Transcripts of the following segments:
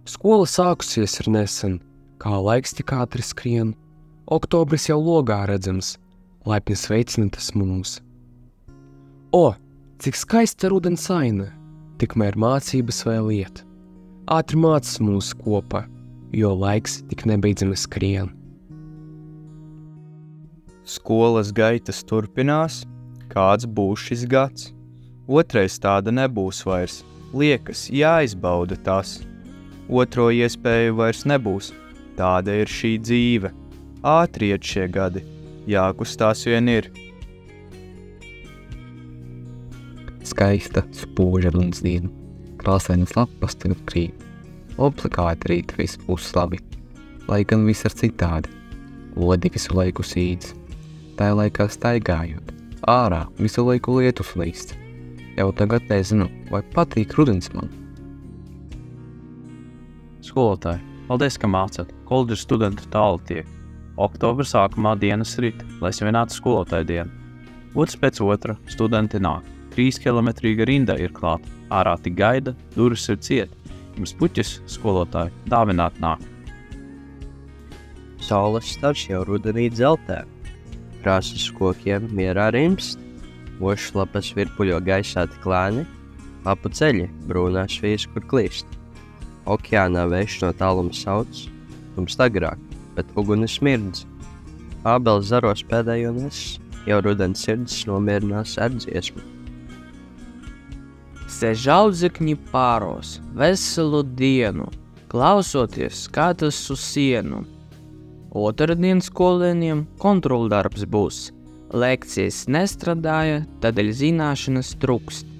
Skola sākusies ir nesen, kā laiks tik ātri skrien. Oktobris jau logā redzams, laipni sveicina tas mūs. O, cik skaista rudens aina, tikmēr mācības vēl iet. Ātri mācas mūsu kopā, jo laiks tik nebeidzami skrien. Skolas gaitas turpinās, kāds būs šis gads. Otrais tāda nebūs vairs, liekas, jāizbauda tas. Otro iespēju vairs nebūs, tāda ir šī dzīve. Ātri iet šie gadi, jākustās vien ir. Skaista, spoža runas diena, krāsainas lapas tagad krīt. Obligāti rīt viss būs labi, lai gan viss ir citādi. Lodi visu laiku sīdz, tā laikā staigājot, ārā visu laiku lietus līst. Jau tagad nezinu, vai patīk rudens man. Skolotāji, paldies, ka mācāt. Koledžas studenti tālu tiek. Oktobra sākumā dienas rit, lai svinētu skolotāju dienu. Otrs pēc otra studenti nāk. 3 kilometrīga rinda ir klāta. Ārā tik gaida, durvis ir ciet. Jums puķis, skolotāji, dāvināt nāk. Saules stars jau rudenī dzeltē. Krāsas kokiem mierā rimst. Ošas lapas virpuļo gaisā tik lēni. Lapu ceļi brūnās vīs, kur klīst. Okeānā vējš no tāluma sauc. Tumst agrāk, bet uguni smirdz. Ābeles zaros pēdējo nes. Jau rudens sirds nomierinās ar dziesmu. Sēž audzekņi pāros, veselu dienu, klausoties skatas uz sienu. Otrdien skolēniem kontroldarbs būs. Lekcijas nestrādāja, tādēļ zināšanas trūkst.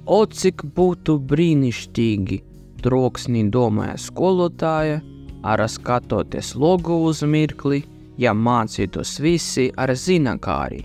O, cik būtu brīnišķīgi, troksnī domāja skolotāja, ar skatoties logu uz mirkli, ja mācītos visi ar zinakāri.